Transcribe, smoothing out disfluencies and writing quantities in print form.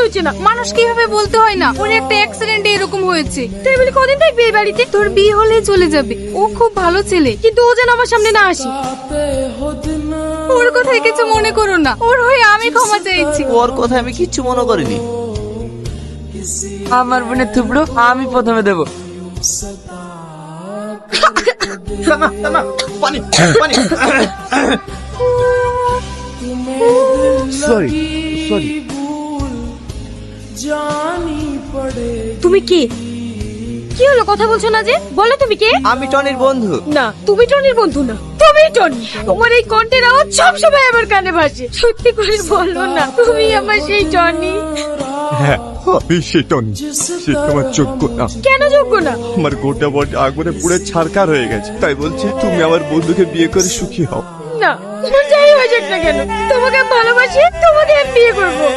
হচ্ছে না, মানুষ কিভাবে বলতে হয় না ওর একটা অ্যাক্সিডেন্টে এরকম হয়েছে, তাই বলে কদিন থাকবে এই বাড়িতে? তোর বিয়ে হলে চলে যাবে। ও খুব ভালো ছেলে, কিন্তু ও যেন আমার সামনে না আসে। ওর কথায় কিছু মনে করো না, ওর হয়ে আমি ক্ষমা চাইছি। ওর কথা আমি কিচ্ছু মনে করিনি। আমার বোনের থুবড়ো আমি প্রথমে দেবো। Sorry sorry. তুমি কে? কি হলো, কথা বলছো না যে? বলো তুমি কে? আমি টনির বন্ধু। না, তুমি টনির বন্ধু না, তুমি টনি। তোমার এই কণ্ঠের আওয়াজ সবসময় আমার কানে ভাসে। সত্যি করে বলো না, তুমি আমার সেই টনি? হ্যাঁ, আমি সে টনি। সে তোমার যোগ্য না। কেন যোগ্য না? আমার গোটা বডি আগুনে পুড়ে ছারকার হয়ে গেছে, তাই বলছি তুমি আমার বন্ধুকে বিয়ে করে সুখী হও। না, তোমার যাই হয়ে যাক না কেন, তোমাকে আমি ভালোবাসি, তোমাকে আমি বিয়ে করবো।